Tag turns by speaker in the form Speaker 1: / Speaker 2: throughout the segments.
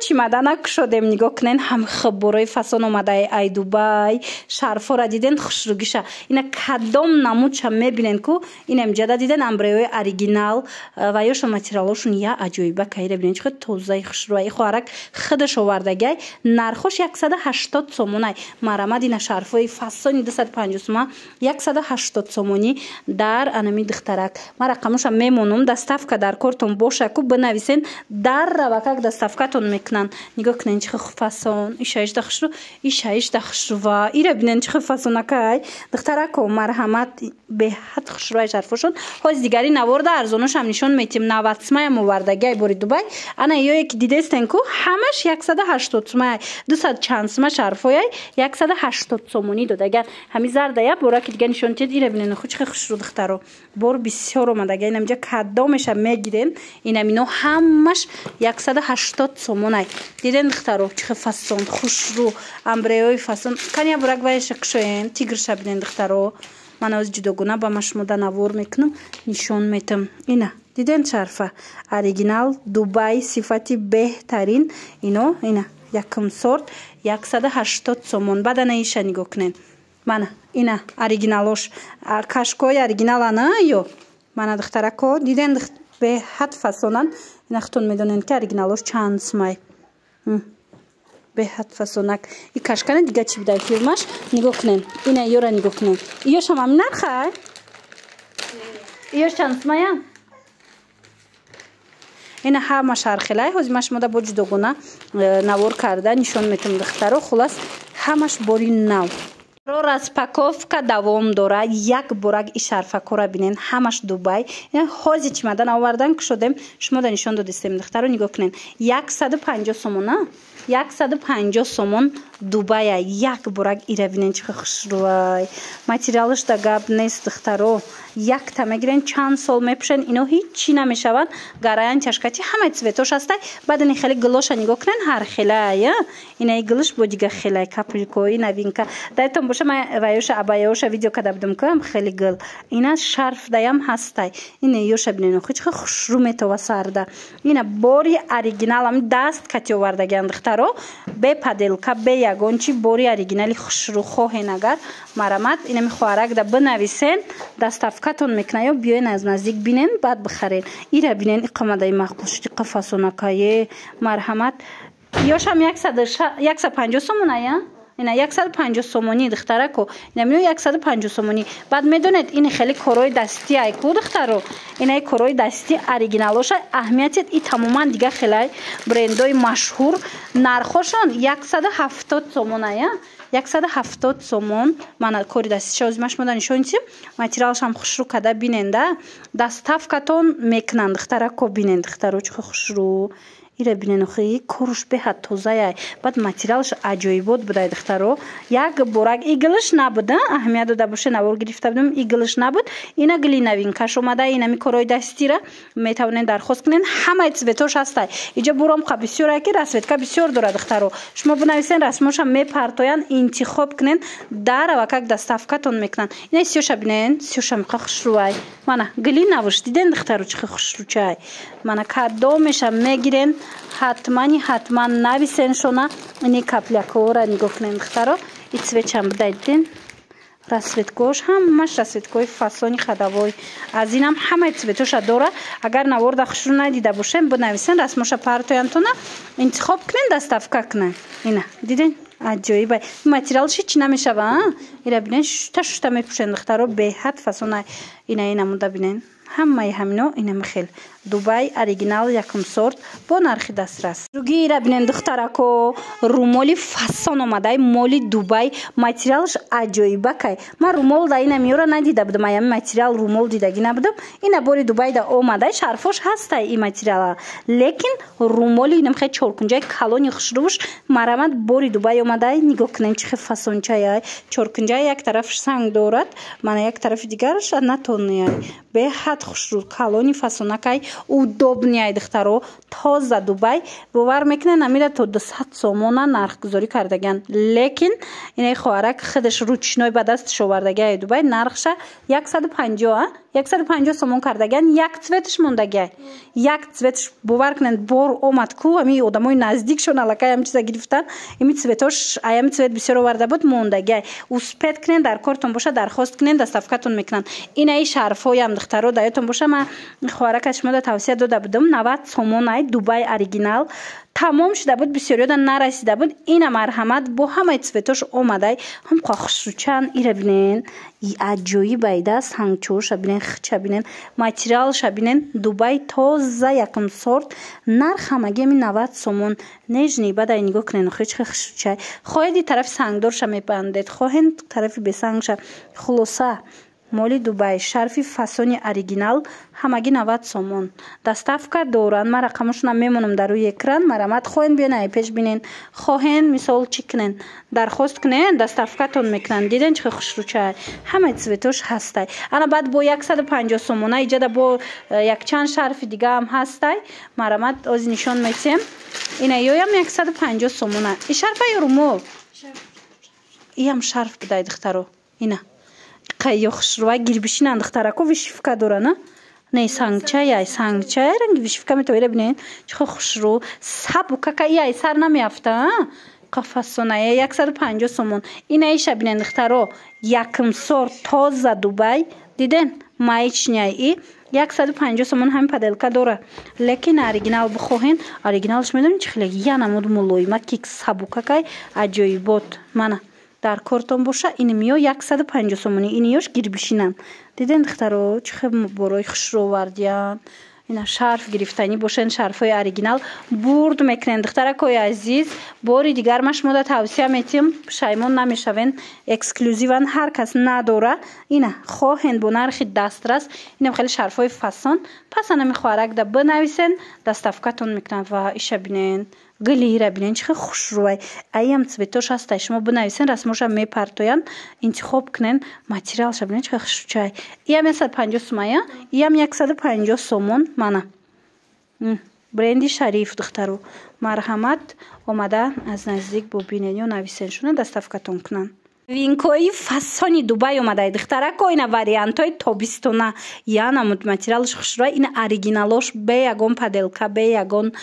Speaker 1: чемоданак шудем нигоҳ кунен ҳам хибборои фасон омадаи ай Дубай шарфора диден хушругиша ина кадом намудша мебинен ку инам ҷада диден амбреои оригинал ва ёша материалошун я аҷоиба кайра бинен чихо тозаи хушруаи хоарак хидаш овардагай нархош 180 сомонай марамад ина шарфои фасони 250 сома 180 сомонӣ дар анами духтарак ма рақамоша мемонам доставка дар кортон боша ку бинависен дар равакак доставкатон мекунан нигоҳ кунен чихо фасон ишаиш дахшру ишаиш дахшрува ира бинен чихо фасонакай духтарако марҳамат беҳад хушрувай шарфошон ҳоз дигари наворда арзоношам нишон метим 90 сомаям овардагай бори Дубай ана ёе ки дидестен ку ҳамаш 180 сомай 200 чанд сома шарфояй 180 сомонӣ додаган ҳами зардая бора ки дига нишон тед ира бинен ху чихо хушру духтаро бор бисёр омадагай намҷа кадомеша мегирен инамино ҳамаш 180 сомонай диден духтаро чихо фасон хушру амбреои фасон кания бурак ваяша кушоен тигрша бинен духтаро ман оз ҷудогуна ба машмуда навор мекунам нишон метам ина диден шарфа оригинал Дубай сифати беҳтарин ино ина якум сорт 180 сомон баъда наиша нигоҳ кунен мана ина оригиналош кашкои оригиналана ё мана духтарако диден беҳад фасонан ина хутон медонен ки оригиналош чанд сомай беҳад фасонак и кашкана дига чи будай фирмаш нигоҳ кунен ина ёра нигоҳ кунен иёшам ҳамин нархай иёш чанд сомая ина ҳама шархелай ҳози машмода бо ҷудогуна навор карда нишон метам духтаро хулас ҳамаш бори нав распаковка давом дорад як борак и шарфакора бинен ҳамаш Дубай ҳози чемодан овардан кушодем шумо да нишон додистем духтаро нигоҳ кунен 150 сомон 150 сомон Дубая як борак ира бинен чихо хушрувай материалаш да гап нест духтаро якта мегирен чанд сол мепӯшен ино ҳичи намешаванд гараян чашкати ҳамаи цветош ҳастай баъд ини хеле гилоша нигоҳ кунен ҳар хелай инаи гилош бо дига хелай капелькои новинка дайтон боша ма ваёша абаяоша видео када будам кам хеле гил ина шарф даям ҳастай ина ёша бинен чихо хушру метова сарда ина бори оригиналам даст кати овардаган духтаро бе паделка бе ягончи бори оригинали хушру хоҳен агар марамат инами хоҳарак да бинависен доставкатон мекуна ё биёен аз наздик бинен баъд бихарен ира бинен иқомадаи мақбул шуди қафасонакае марҳамат ёшам 150 сомоная ина 150 сомонӣ духтарако инамино 150 сомонӣ баъд медонед ин хеле корои дастӣ айку духтаро инаи корои дастӣ оригиналоша аҳамиятет и тамоман дига хелай брендои машҳур нархошон 170 сомоная 170 сомон мана кори дастиша озимаш мода нишонитим материалшам хушру када биненда доставкатон мекунанд духтарако бинен духтаро чихо хушру ира бинен охи коруш беҳад тозаяй баъд материалш аҷоибот будай духтаро як борак игилш набуда аҳамият дода боша навор гирифта будам игилш набуд ина гили новинкаш омада инами корои дастира метавонен дархост кунен ҳамаи цветош ҳастай иҷа буромқа бисёрае ки расветка бисёр дорад духтаро шумо бинависен расмоша мепартоянд интихоб кунен дар авакак доставкатон мекунанд ина сиёша бинен сиёша меқа хушрувай мана гили навуш диден духтаро чихо хушручай мана кадомеша мегирен ҳатман нависен шона ини каплякора нигоҳ кунен духтаро и цветчам будай диден расветкош ҳамаш расветкои фасони хадавой аз инам ҳамаи цветоша дора агар наворда хушру надида бошем бинависен расмоша партоянтона интихоб кунен доставка кунен ина диден аҷоибай материалш ҳичи намешава ира бинен шута мепӯшен духтаро беҳад фасонай ина намуда бинен ҳамаи ҳамино инами хел Дубай оригинал якум сорт бо нархи дастрас дуги ира бинен духтарако румоли фасон омадай моли Дубай материалш аҷоибакай ман румол да ина миёра надида будам аями материал румол дидаги набудам ина бори Дубай да омадай шарфош ҳастай и материала лекин румоли инам хе чоркунҷаи калони хушрувш марамат бори Дубай омадай нигоҳ кунен чихе фасончаяй чоркунҷаи як тарафш санг дорад мана як тарафи дигараш натонияй беҳад хушру калони фасонакай удобняй духтаро тоза Дубай бовар мекунен амира то 200 сомона нархгузорӣ кардаган лекин инаи хоҳарак худаш ручной ба дасташ овардагай Дубай нархша 150 сомон кардаган як цветаш мондагай як цветаш бовар кунен бор омад ку ами одамои наздикшон аллакай ҳам чиза гирифтан ими цветош аями цвет бисёр оварда буд мондагай успед кунен дар кортон боша дархост кунен доставкатон мекунанд инаи шарфҳоям духтаро даётон боша ман хоҳаракаш шумода тавсия дода будам 90 сомон ай Дубай оригинал тамом шуда буд бисёриёда нарасида буд ина марҳамат бо ҳамаи цветош омадай ҳам хушручан ира бинен аҷоиб айда сангчоша бинен хича бинен материалша бинен Дубай тоза якум сорт нарх ҳамаги ами 90 сомон нежни бадай нигоҳ кунен хич хушручай хоҳеди тарафи сангдорша мебандед хоҳен тарафи бесангша хулоса моли Дубай шарфи фасони оригинал ҳамаги 90 сомон доставка доранд ман рақамашонам мемонам дар рӯи экран марамат хоҳен биён ай пеш бинен хоҳен мисол чӣ кунен дархост кунен доставкатон мекунанд диден чӣ хушручай ҳамаи цветош ҳастай ана баъд бо 150 сомона иҷада бо якчанд шарфи дигаам ҳастай марамат ози нишон метем ина ёям 150 сомона и шарфа ёрумол иам шарф будай духтаро ина қайё хушрӯай гирбишинан духтарако вишивка дора на не сангчай ай сангчай ранги вишивка метавира бинен чихо хушрӯ сабукака и ай сар намеафта қафасоная 150 сомон ина иша бинен духтаро якум сор тоза Дубай диден маичняй и 150 сомон ҳами паделка дора лекин оригинал бихоҳен оригиналш медонӣ чӣ хеле янамуд мулоима кик сабукакай аҷоибот мана дар кортон боша ин миё 150 сомони ин ёш гирбишинам диден духтаро чӣ хел борои хушрӯвардиян ина шарф гирифтанӣ бошен шарфҳои оригинал бурд мекунен духтаракои азиз бори дигар ма шумода тавсия метиҳам пушаймон намешавен эксклюзиван ҳар кас надора ина хоҳен бо нархи дастрас инам хеле шарфҳои фасон пас анами хоҳаракда бинависен доставкатон мекунанд ва иша бинен гилира бинен чихе хушрӯай аям цветош ҳастай шумо бинависен расмоша мепартоянд интихоб кунен материалша бинен чихе хушручай иам 150 сомая иам 150 сомон мана бренди шариф духтаро марҳамат омада аз наздик бо бинениё нависен шуна доставкатон кунанд винкои фасони Дубай омадай духтарако ина вариантои тобистона янамуд материалш хушрӯай ина оригиналош бе ягон паделка бе ягон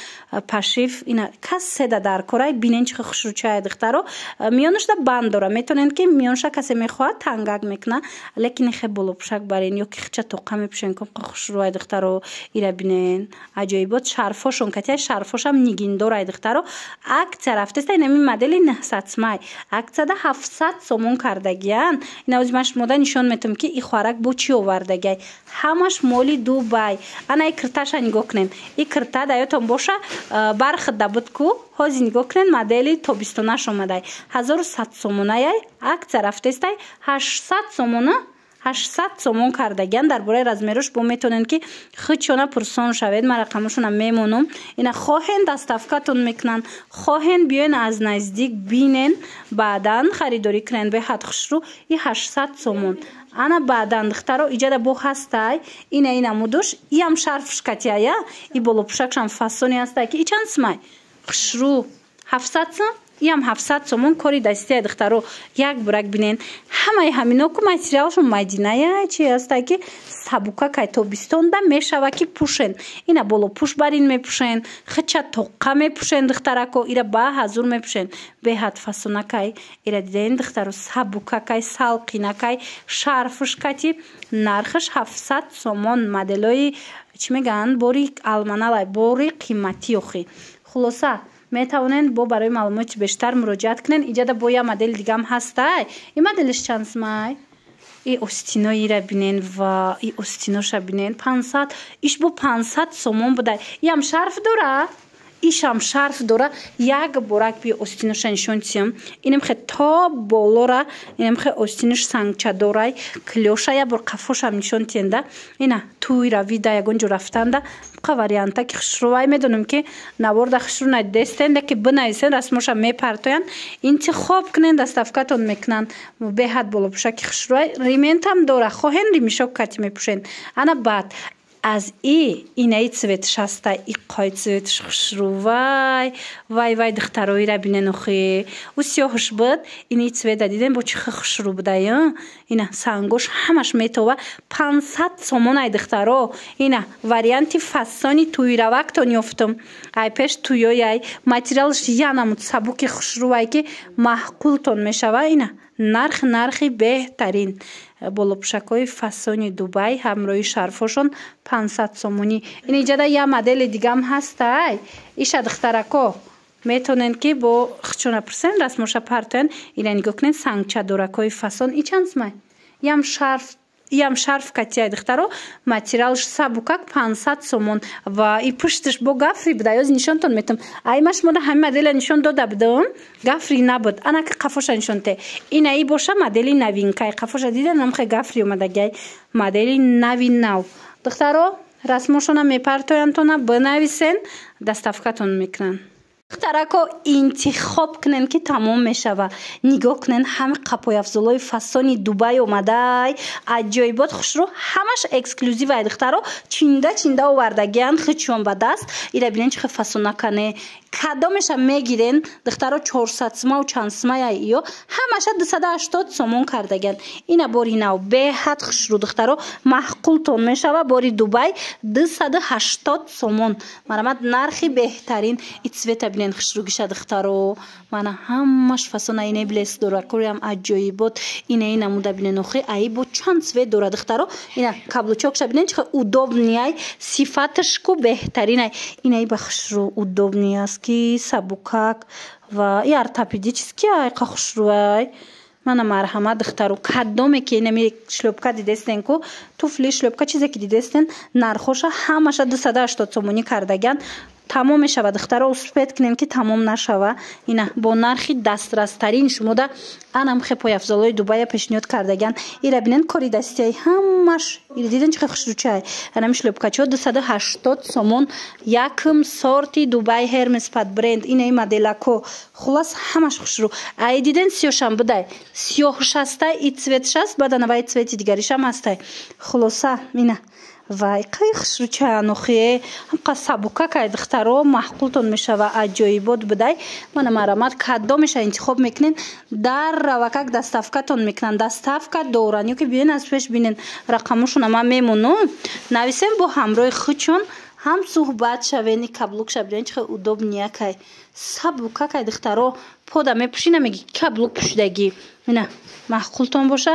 Speaker 1: пашиф ина каседа дар корай бинен чихе хушручай духтаро миёнашда банд дора метавонед ки миёнаша касе мехоҳад тангак мекуна лекин хе болопӯшак барен ё ки хича тоқа мепӯшен ком хушрӯай духтаро ира бинен аҷоибот шарфошон катяй шарфошам нигиндорай духтаро акция рафтеста инами модели насацмай акцияда 700 сомон кардагиян ина ози ман шумода нишон метавам ки и хоҳарак бо чӣ овардагай ҳамаш моли Дубай ана и кирташа нигоҳ кунен и кирта даётон боша бархида буд ку ҳози нигоҳ кунен модели тобистонаш омадай 1100 сомонаяй акция рафтестай 800 сомон кардагиян дар бораи размерош бо метавонед ки хичона пурсон шавед ман рақамашонам мемонам ина хоҳен доставкатон мекунанд хоҳен биёен аз наздик бинен баъдан харидорӣ кунен беҳад хушрӯ и 800 сомон ана баъдан духтаро иҷада бо ҳастай ина намудош иам шарфш катяя и болопӯшакшам фасони ҳастай ки ичанд сумай хушрӯ 700 сом иам 700 сомон кори дастия духтаро як бурак бинен ҳамаи ҳамино ку материалшон мадиная чи ҳастай ки сабука кай тобистонда мешава ки пӯшен ина болопӯш бар ин мепӯшен хича тоқа мепӯшен духтарако ира ба ҳазур мепӯшен беҳад фасонакай ира диден духтаро сабукакай салқинакай шарфш кати нархаш 700 сомон моделои чӣ мегӯянд бори алманалай бори қиматӣ охи хулоса метавонед бо барои маълумоти бештар муроҷиат кунед иҷада бо я модели дигам ҳастай ин моделиш чанд сумай и остино ира бинен ва и остиноша бинен 500 иш бо 500 сомон будай иам шарф дора ишам шарф дора як борак би остиноша нишон тиҳам инам хе то болора инам хе остинош сангча дорай клёша я бор қафошам нишон тиҳанда ина туира вида ягон ҷо рафтанда қа варианта ки хушрӯвай медонам ки наворда хушрӯ надестенда ки бинависен расмоша мепартоянд интихоб кунен доставкатон мекунанд беҳад болопӯшаки хушрӯвай риментам дора хоҳен римишок кати мепӯшен ана баъд از اینای цветش هست ای قای цветش خشرو وای دخترایی را بینن اخی و سیاهش بود اینای цвет دیدن با چه خشرو بوده اینا سنگوش همش میتوه 500 سومون ای دخترا اینا وریانتی فسانی توی را وقتان یافتم ای پیش توی ای ماتریالش یانم سبوک خشرو ای که محقول تون میشوه اینا нархи беҳтарин болопӯшакҳои фасони Дубай ҳамроҳи шарфошон 500 сомонӣ. Ин иҷада я модели дигам ҳастай. Иша духтарако метонен ки бо хчона% расмоша партоян ина нигоҳ кунен сангчадоракҳои фасон и чандсмай. Ям шарф катия духтаро материалш сабукак 500 сомон ва и пушташ бо гафри буда ёз нишонтон метам. Аймаш мода ҳами модели нишон дода будам. Гафри набуд. Анака қафоша нишонте. Ина и боша модели новинкай. Қафоша дидан намхе гафри омадагай. Модели новин нав. Духтаро расмошона мепартоянтона бинависен доставкатон мекунан. духтарако интихоб кунен ки тамом мешава. Нигоҳ кунен ҳами қапояфзолои фасони Дубай омадай. аҷоибот хушрӯ ҳамаш эксклюзивай духтаро чинда овардагиян хичон ба даст. ира бинен чихе фасонакане кадомеша мегирен духтаро 400 сима ва чанд сима ё ҳамаша 280 сомон кардагиян. ина бори нав беҳад хушрӯ духтаро маҳқултон мешава. бори Дубай 280 сомон марамад нархи беҳтарин и цвета бинен хушрӯ гиша духтаро мана ҳамаш фасона ина блес дора курам аҷоибот ина намуда бинен охи ай бо чанд цвет дора духтаро ина каблучокша бинен чихе удобнияй сифаташку беҳтаринай ина ба хушрӯ удобни аст ки сабукак ва и ортопедический айқа хушрӯай мана марҳамат духтаро кадоме ки нами шлёпка дидестен ку туфли шлёпка чизе ки дидестен нархоша ҳамаша 280 сомонӣ кардагиян. тамом мешава духтаро успед кунем ки тамом нашава. ина бо нархи дастрастарин шумода анам хе пояфзолои Дубая пешниҳод кардагиян. ира бинен кори дастияи ҳамаш ира диден чихе хушрӯчай анами шлёпкачо 280 сомон якм сорти Дубай Hermes Pad бренд ина и моделако хулас ҳамаш хушрӯ ай диден сиёшам будай сиёҳш ҳастай и цветш аст баъда наваи цвети дигаришам ҳастай хулоса ина вай қай хушрӯчаан охие ҳамқа сабукакай духтаро маҳқултон мешава аҷоибот будай мана марамат кадомеша интихоб мекунен дар равакак доставкатон мекунан доставка доран ё ки бинен аз пеш бинен рақамошона ман мемону нависем бо ҳамроҳи хучон ҳам суҳбат шавени каблукша бинен чихе удобниякай сабукакай духтаро пода мепӯшӣ намеги каблук пӯшидагӣ ина маҳқултон боша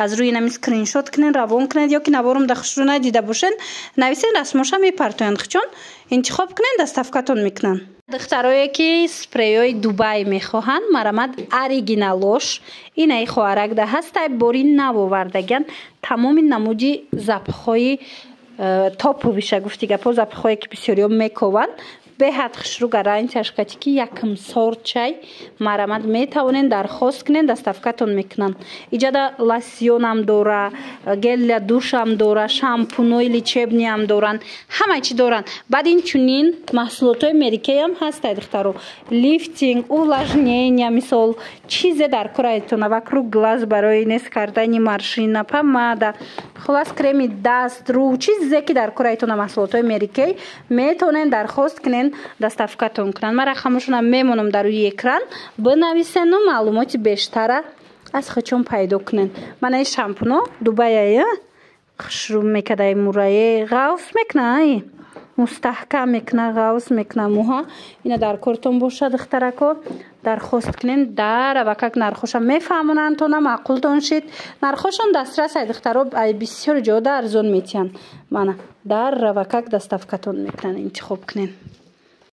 Speaker 1: аз рӯи нами скриншот кунен равон кунед ё ки наворум да хушрӯ надида бошен нависен расмоша мепартоянд хичон интихоб кунен доставкатон мекунан. духтарое ки спрейҳои Дубай мехоҳанд марамад оригиналош инаи хоҳарак да ҳастай бори нав овардагиян тамоми намуди запахҳои топовиша гуфти гапо запахҳое ки бисёриҳо мекованд беҳад хушрӯ гарантияшкати ки якм сорчай марамад метавонен дархост кунен доставкатон мекунанд. иҷада лосьёнам дора геля душам дора шампунои лечебниам доранд ҳамаи чи доранд. баъд инчунин маҳсулотҳои мерикаям ҳастай духтаро лифтинг увлажнения мисол чизе дар кораетона вакру глаз барои нес кардани маршина помада хулас креми даст рӯ чизе ки дар кораетона маҳсулотҳои мерикаи метавонен дархост кунен доставкатон кунанд. ман рақамошона мемонам дар рӯи экран бинависену маълумоти бештара аз хичон пайдо кунен. манаи шампуно Дубая хушрӯ мекадаи мурае ғавс мекунай мустаҳкам мекуна ғавс мекуна муҳа ина дар кортон боша духтарако дархост кунен дар авакак нархоша мефаҳмонанд тона маъқултон шид нархошон дастрасай духтаро ай бисёри ҷода арзон метиҳанд мана дар авакак доставкатон мекунанд интихоб кунен.